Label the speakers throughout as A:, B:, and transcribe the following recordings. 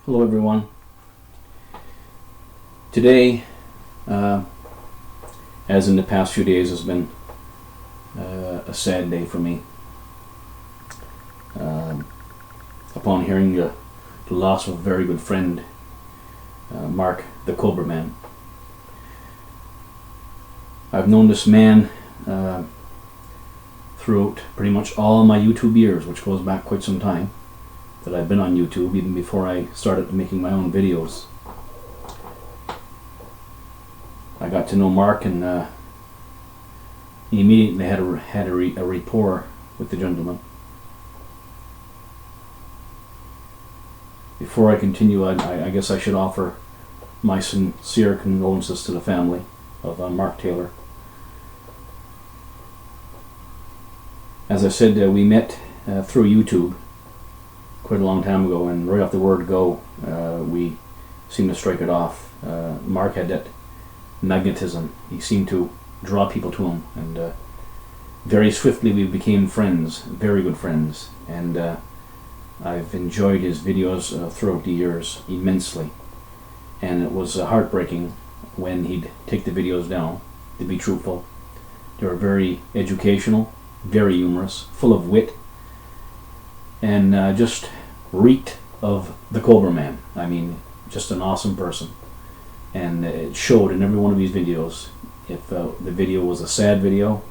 A: Hello everyone. Today, as in the past few days, has been a sad day for me. Upon hearing the loss of a very good friend, Mark THECOBRAMAN. I've known this man throughout pretty much all my YouTube years, which goes back quite some time, that I've been on YouTube, even before I started making my own videos. I got to know Mark, and he immediately had a rapport with the gentleman. Before I continue, I guess I should offer my sincere condolences to the family of Mark Taylor. As I said, we met through YouTube quite a long time ago, and right off the word go, we seemed to strike it off. Mark had that magnetism. He seemed to draw people to him, and very swiftly we became friends, very good friends, and I've enjoyed his videos throughout the years immensely, and it was heartbreaking when he'd take the videos down, to be truthful. They were very educational, very humorous, full of wit, and just reeked of the Cobra Man. I mean, just an awesome person. And it showed in every one of these videos. If the video was a sad video,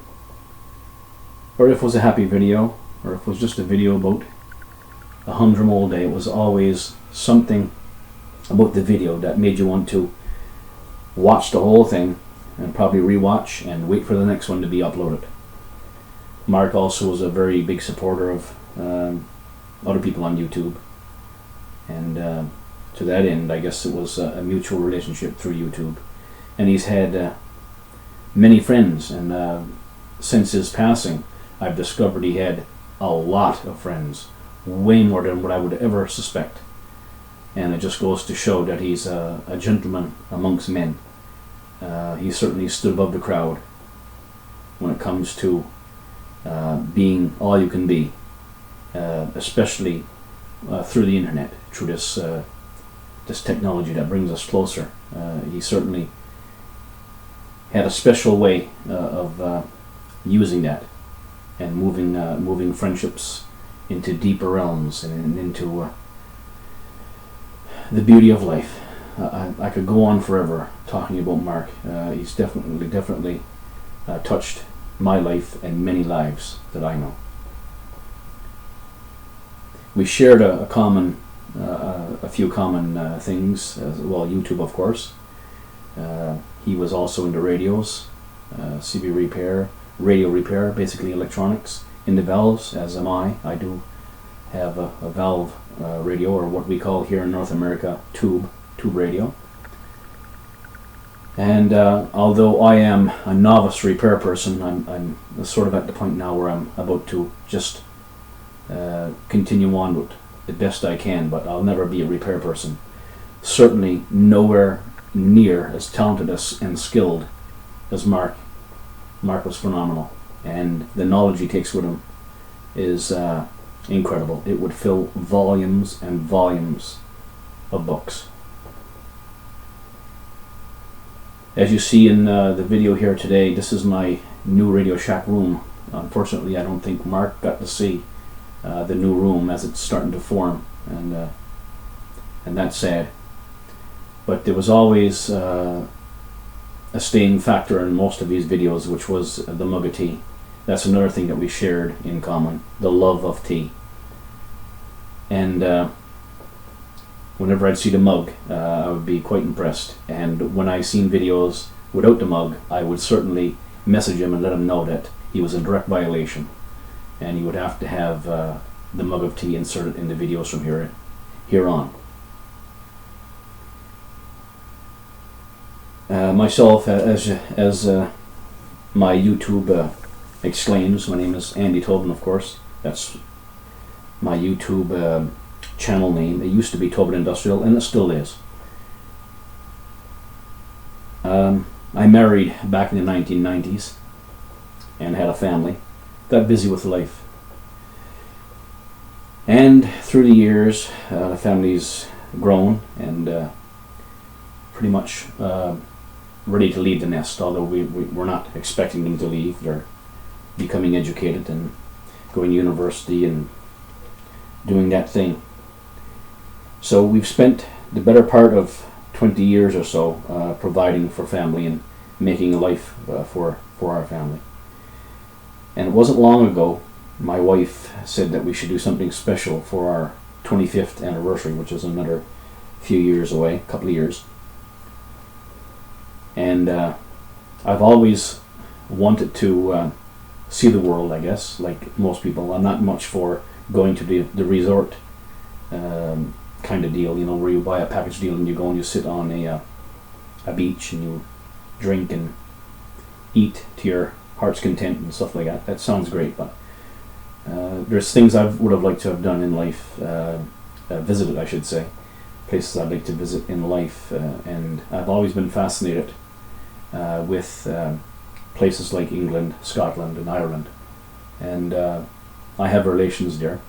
A: or if it was a happy video, or if it was just a video about a humdrum old day, it was always something about the video that made you want to watch the whole thing, and probably rewatch and wait for the next one to be uploaded. Mark also was a very big supporter of other people on YouTube, and to that end, I guess it was a mutual relationship through YouTube. And he's had many friends, and since his passing, I've discovered he had a lot of friends, way more than what I would ever suspect. And it just goes to show that he's a gentleman amongst men. He certainly stood above the crowd when it comes to being all you can be, especially through the internet, through this technology that brings us closer. He certainly had a special way of using that and moving friendships into deeper realms and into the beauty of life. I could go on forever talking about Mark. He's definitely touched my life and many lives that I know. We shared a few common things, as well, YouTube of course. He was also into radios, CB repair, radio repair, basically electronics, into valves, as am I. I do have a valve radio, or what we call here in North America tube radio. And although I am a novice repair person, I'm sort of at the point now where I'm about to just continue on with the best I can, but I'll never be a repair person. Certainly nowhere near as talented and skilled as Mark. Mark was phenomenal, and the knowledge he takes with him is incredible. It would fill volumes and volumes of books. As you see in the video here today, this is my new Radio Shack room. Unfortunately, I don't think Mark got to see the new room as it's starting to form, and that's sad. But there was always a staying factor in most of these videos, which was the mug of tea. That's another thing that we shared in common, the love of tea. And whenever I'd see the mug, I would be quite impressed. And when I seen videos without the mug, I would certainly message him and let him know that he was in direct violation, and he would have to have the mug of tea inserted in the videos from here on. Myself, as my YouTube exclaims, my name is Andy Tobin, of course. That's my YouTube channel name. It used to be Tobin Industrial, and it still is. I married back in the 1990s and had a family. Got busy with life. And through the years, the family's grown and pretty much ready to leave the nest, although we're not expecting them to leave. They're becoming educated and going to university and doing that thing. So we've spent the better part of 20 years or so providing for family and making a life for our family. And it wasn't long ago my wife said that we should do something special for our 25th anniversary, which is another few years away, a couple of years. And I've always wanted to see the world, I guess, like most people. I'm not much for going to the resort kind of deal, where you buy a package deal and you go and you sit on a beach and you drink and eat to your heart's content and stuff like that. That sounds great, but there's things I would have liked to have done in life, visited, I should say, places I'd like to visit in life, and I've always been fascinated with places like England, Scotland, and Ireland, and I have relations there.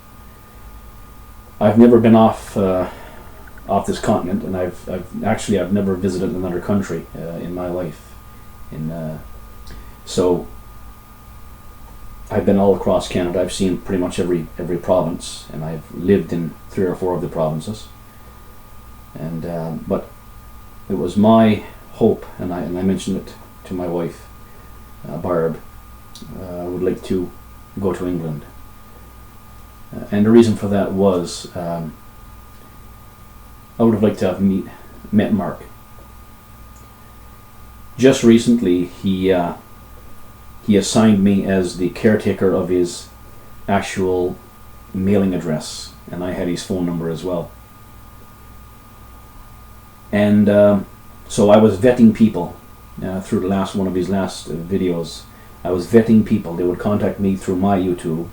A: I've never been off this continent, and I've never visited another country in my life, so I've been all across Canada. I've seen pretty much every province, and I've lived in 3 or 4 of the provinces. And but it was my hope, and I mentioned it to my wife, Barb. I would like to go to England, and the reason for that was I would have liked to have met Mark. Just recently, he assigned me as the caretaker of his actual mailing address, and I had his phone number as well. And so I was vetting people through the last one of his last videos. I was vetting people. They would contact me through my YouTube,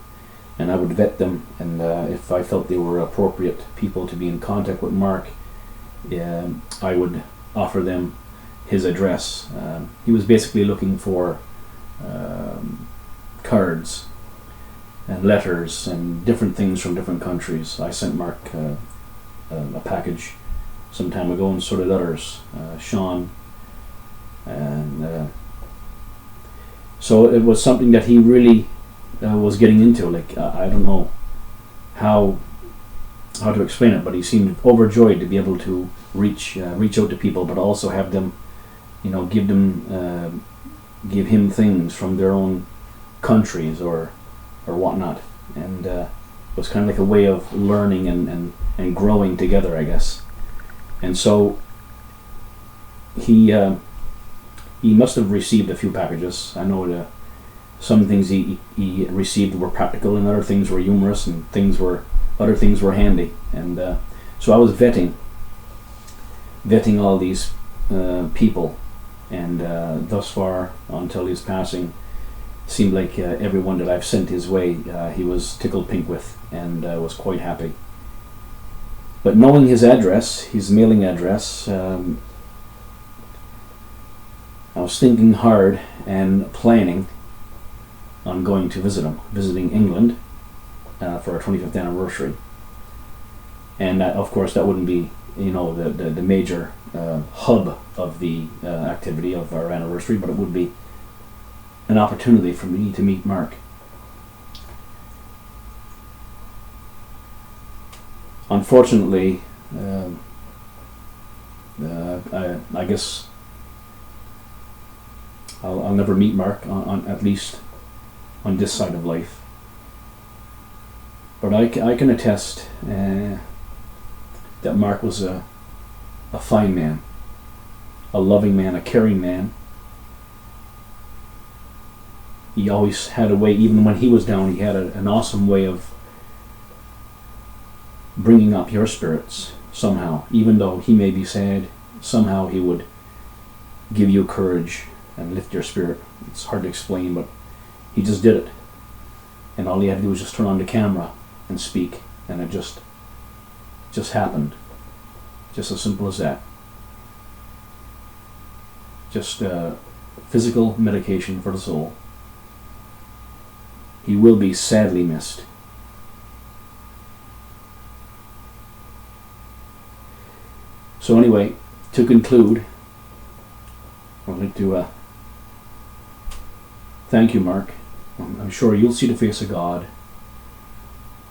A: and I would vet them, and if I felt they were appropriate people to be in contact with Mark, I would offer them his address. He was basically looking for cards and letters and different things from different countries. I sent Mark a package some time ago, and so did others, Sean, and so it was something that he really was getting into. Like I don't know how to explain it, but he seemed overjoyed to be able to reach out to people, but also have them, give him things from their own countries or whatnot, and it was kind of like a way of learning and growing together, I guess. And so he must have received a few packages. I know that some things he received were practical, and other things were humorous, and other things were handy. And so I was vetting all these people, and thus far, until his passing, seemed like everyone that I've sent his way, he was tickled pink with, and was quite happy. But knowing his address, his mailing address, I was thinking hard and planning on going to visiting England for our 25th anniversary. And of course, that wouldn't be, the major hub of the activity of our anniversary, but it would be an opportunity for me to meet Mark. Unfortunately, I guess I'll never meet Mark on at least on this side of life. But I can attest that Mark was a fine man, a loving man, a caring man. He always had a way, even when he was down, he had an awesome way of bringing up your spirits somehow. Even though he may be sad, somehow he would give you courage and lift your spirit. It's hard to explain, but he just did it. And all he had to do was just turn on the camera and speak, and it just happened. Just as simple as that. Just physical medication for the soul. He will be sadly missed. So anyway, to conclude, I'd like to thank you, Mark. I'm sure you'll see the face of God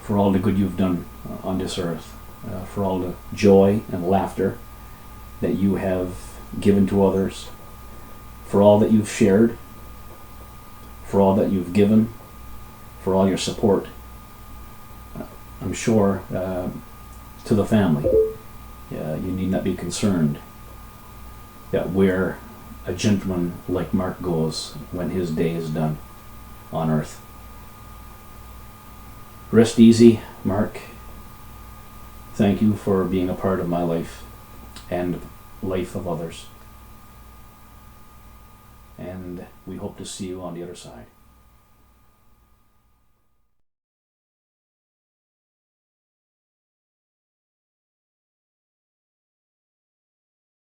A: for all the good you've done on this earth, for all the joy and laughter that you have given to others, for all that you've shared, for all that you've given, for all your support. I'm sure to the family, you need not be concerned that where a gentleman like Mark goes when his day is done on earth. Rest easy, Mark. Thank you for being a part of my life and life of others. And we hope to see you on the other side.